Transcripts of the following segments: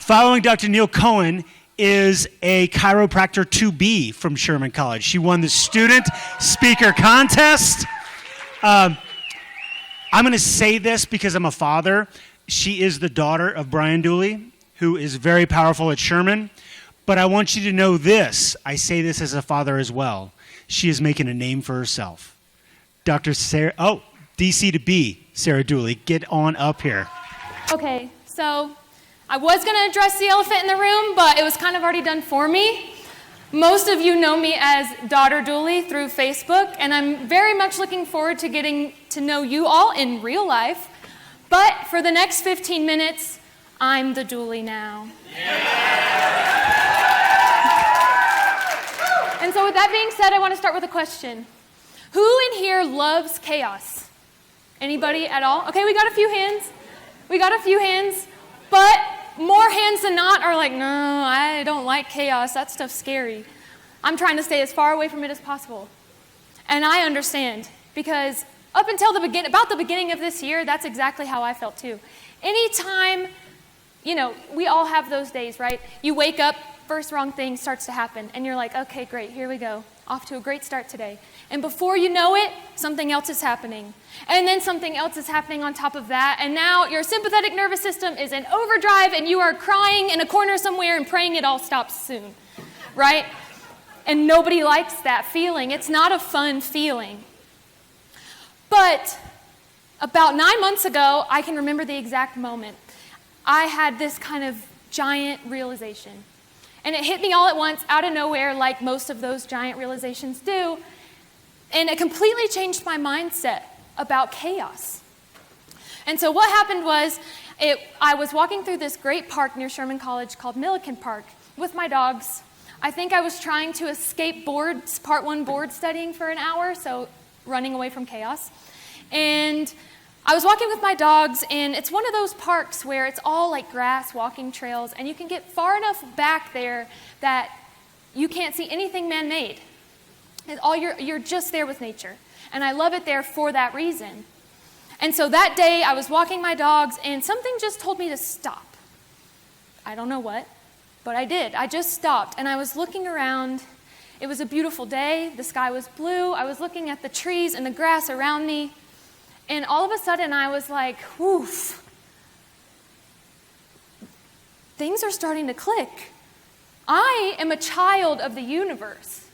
Following Dr. Neil Cohen is a chiropractor to be from Sherman College. She won the student speaker contest. I'm going to say this because I'm a father. She is the daughter of Brian Dooley, who is very powerful at Sherman. But I want you to know this. I say this as a father as well. She is making a name for herself. Dr. Sarah, DC to B, Sara Dooley, get on up here. Okay, so I was going to address the elephant in the room, but it was kind of already done for me. Most of you know me as Daughter Dooley through Facebook, and I'm very much looking forward to getting to know you all in real life. But for the next 15 minutes, I'm the Dooley now. And so with that being said, I want to start with a question. Who in here loves chaos? Anybody at all? Okay, we got a few hands. But more hands than not are like, no, I don't like chaos. That stuff's scary. I'm trying to stay as far away from it as possible. And I understand, because up until about the beginning of this year, that's exactly how I felt too. Anytime, we all have those days, right? You wake up, first wrong thing starts to happen, and you're like, okay, great, here we go. Off to a great start today. And before you know it, something else is happening. And then something else is happening on top of that, and now your sympathetic nervous system is in overdrive, and you are crying in a corner somewhere and praying it all stops soon, right? And nobody likes that feeling. It's not a fun feeling. But about 9 months ago, I can remember the exact moment. I had this kind of giant realization. And it hit me all at once, out of nowhere, like most of those giant realizations do. And it completely changed my mindset about chaos. And so what happened was, I was walking through this great park near Sherman College called Milliken Park with my dogs. I think I was trying to escape part one board studying for an hour, so running away from chaos. And I was walking with my dogs, and it's one of those parks where it's all like grass, walking trails, and you can get far enough back there that you can't see anything man-made. You're just there with nature. And I love it there for that reason. And so that day, I was walking my dogs, and something just told me to stop. I don't know what, but I did. I just stopped, and I was looking around. It was a beautiful day. The sky was blue. I was looking at the trees and the grass around me. And all of a sudden, I was like, woof. Things are starting to click. I am a child of the universe.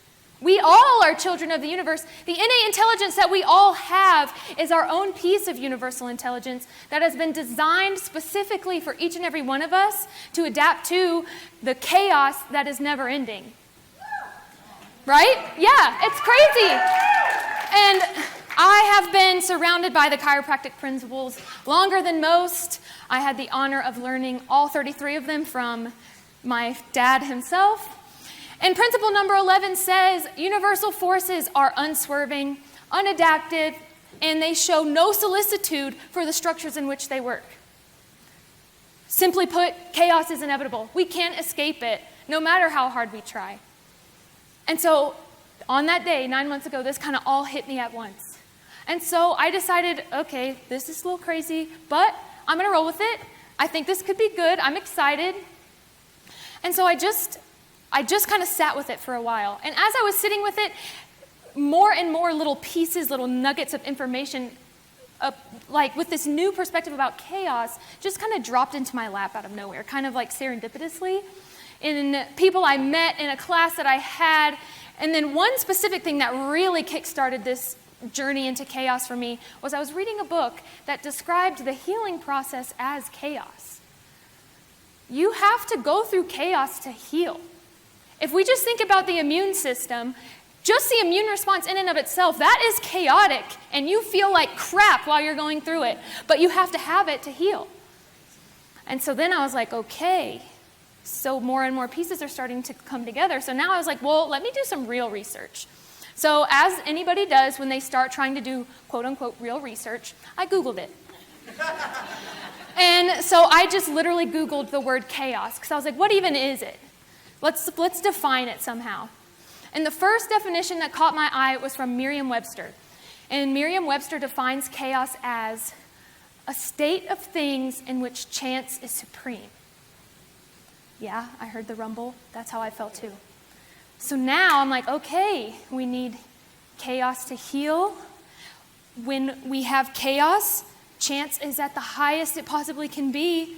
We all are children of the universe. The innate intelligence that we all have is our own piece of universal intelligence that has been designed specifically for each and every one of us to adapt to the chaos that is never ending. Right? Yeah, it's crazy. And I have been surrounded by the chiropractic principles longer than most. I had the honor of learning all 33 of them from my dad himself. And principle number 11 says, universal forces are unswerving, unadapted, and they show no solicitude for the structures in which they work. Simply put, chaos is inevitable. We can't escape it, no matter how hard we try. And so, on that day, 9 months ago, this kind of all hit me at once. And so I decided, okay, this is a little crazy, but I'm going to roll with it. I think this could be good. I'm excited. And so I just kind of sat with it for a while. And as I was sitting with it, more and more little pieces, little nuggets of information, like with this new perspective about chaos, just kind of dropped into my lap out of nowhere, kind of like serendipitously. In people I met, in a class that I had. And then one specific thing that really kick-started this journey into chaos for me was I was reading a book that described the healing process as chaos. You have to go through chaos to heal. If we just think about the immune system, just the immune response in and of itself, that is chaotic, and you feel like crap while you're going through it, but you have to have it to heal. And so then I was like, okay, so more and more pieces are starting to come together. So now I was like, well, let me do some real research. So as anybody does when they start trying to do quote-unquote real research, I Googled it. And so I just literally Googled the word chaos, because I was like, what even is it? Let's define it somehow. And the first definition that caught my eye was from Merriam-Webster. And Merriam-Webster defines chaos as a state of things in which chance is supreme. Yeah, I heard the rumble. That's how I felt too. So now I'm like, okay, we need chaos to heal. When we have chaos, chance is at the highest it possibly can be.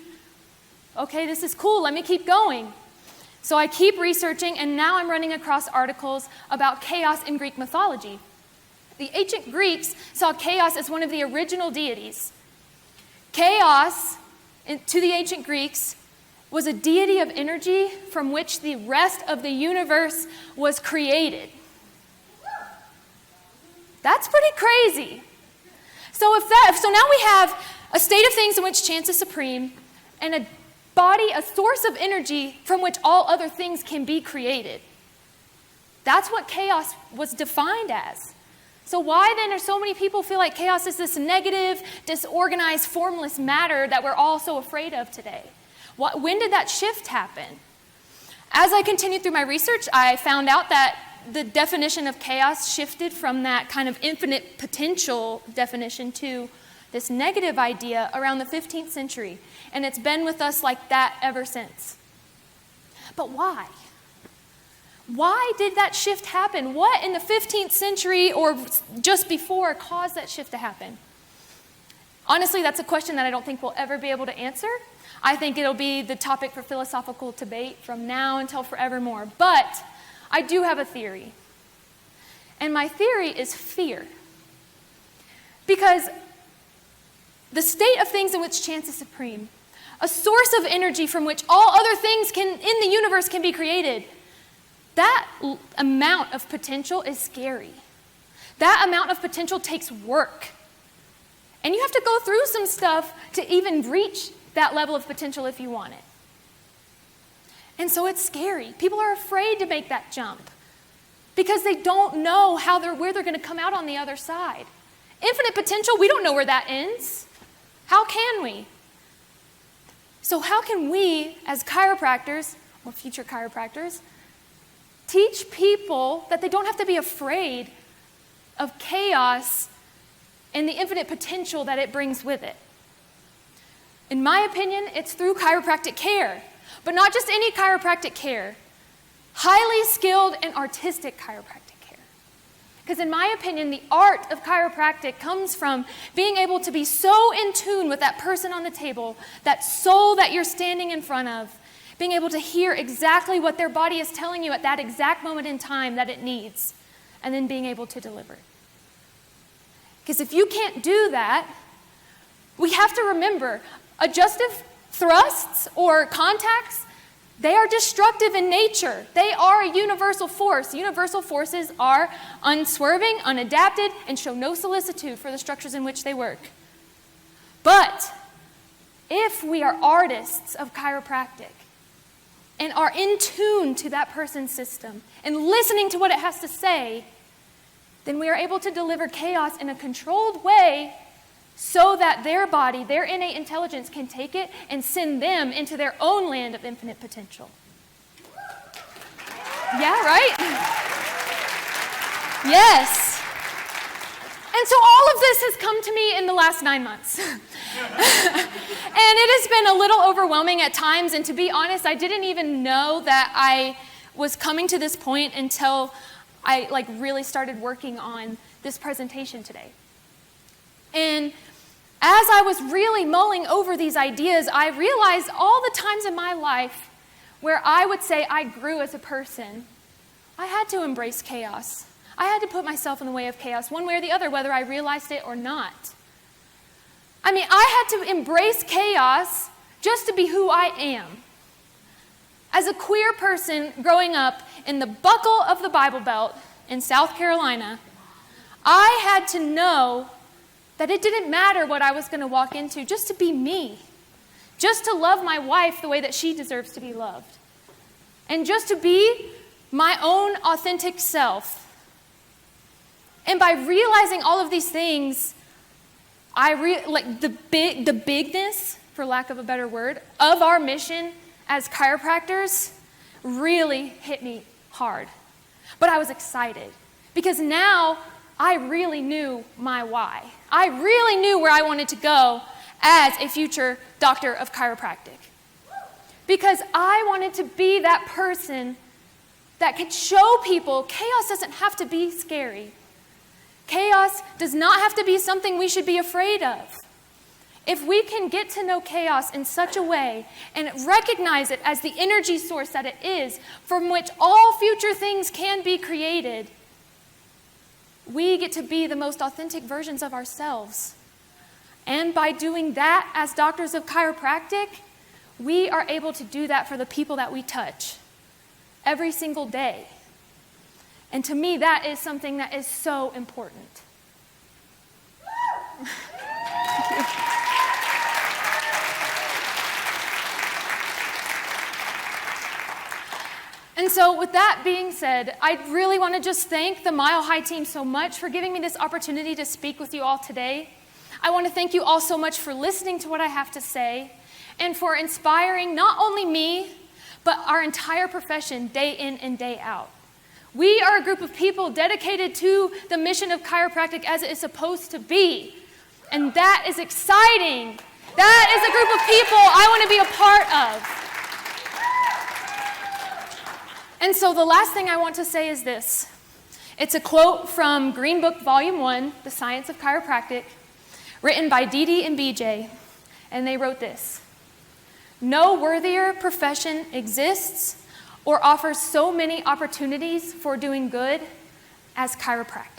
Okay, this is cool. Let me keep going. So I keep researching, and now I'm running across articles about chaos in Greek mythology. The ancient Greeks saw chaos as one of the original deities. Chaos, to the ancient Greeks, was a deity of energy from which the rest of the universe was created. That's pretty crazy. So now we have a state of things in which chance is supreme, and a body, a source of energy from which all other things can be created. That's what chaos was defined as. So why then are so many people feel like chaos is this negative, disorganized, formless matter that we're all so afraid of today? When did that shift happen? As I continued through my research, I found out that the definition of chaos shifted from that kind of infinite potential definition to this negative idea around the 15th century. And it's been with us like that ever since. But why? Why did that shift happen? What in the 15th century or just before caused that shift to happen? Honestly, that's a question that I don't think we'll ever be able to answer. I think it'll be the topic for philosophical debate from now until forevermore. But I do have a theory. And my theory is fear. Because the state of things in which chance is supreme, a source of energy from which all other things in the universe can be created, that amount of potential is scary. That amount of potential takes work. And you have to go through some stuff to even reach that level of potential if you want it. And so it's scary. People are afraid to make that jump because they don't know where they're going to come out on the other side. Infinite potential, we don't know where that ends. How can we? So how can we, as chiropractors, or future chiropractors, teach people that they don't have to be afraid of chaos and the infinite potential that it brings with it? In my opinion, it's through chiropractic care, but not just any chiropractic care, highly skilled and artistic chiropractic care. Because in my opinion, the art of chiropractic comes from being able to be so in tune with that person on the table, that soul that you're standing in front of, being able to hear exactly what their body is telling you at that exact moment in time that it needs, and then being able to deliver it. Because if you can't do that, we have to remember, adjustive thrusts or contacts, they are destructive in nature. They are a universal force. Universal forces are unswerving, unadapted, and show no solicitude for the structures in which they work. But if we are artists of chiropractic and are in tune to that person's system and listening to what it has to say, then we are able to deliver chaos in a controlled way so that their body, their innate intelligence can take it and send them into their own land of infinite potential. Yeah, right? Yes. And so all of this has come to me in the last 9 months. And it has been a little overwhelming at times, and to be honest, I didn't even know that I was coming to this point until I really started working on this presentation today. And as I was really mulling over these ideas, I realized all the times in my life where I would say I grew as a person, I had to embrace chaos. I had to put myself in the way of chaos one way or the other, whether I realized it or not. I mean, I had to embrace chaos just to be who I am. As a queer person growing up in the buckle of the Bible Belt in South Carolina, I had to know that it didn't matter what I was going to walk into, just to be me, just to love my wife the way that she deserves to be loved, and just to be my own authentic self. And by realizing all of these things, the bigness, for lack of a better word, of our mission as chiropractors really hit me hard. But I was excited because now I really knew my why. I really knew where I wanted to go as a future doctor of chiropractic. because I wanted to be that person that could show people chaos doesn't have to be scary. Chaos does not have to be something we should be afraid of. If we can get to know chaos in such a way and recognize it as the energy source that it is, from which all future things can be created, we get to be the most authentic versions of ourselves. And by doing that as doctors of chiropractic, we are able to do that for the people that we touch every single day. And to me, that is something that is so important. And so with that being said, I really want to just thank the Mile High team so much for giving me this opportunity to speak with you all today. I want to thank you all so much for listening to what I have to say and for inspiring not only me, but our entire profession day in and day out. We are a group of people dedicated to the mission of chiropractic as it is supposed to be. And that is exciting. That is a group of people I want to be a part of. And so the last thing I want to say is this. It's a quote from Green Book Volume 1, The Science of Chiropractic, written by Dee and BJ. And they wrote this: "No worthier profession exists or offers so many opportunities for doing good as chiropractic."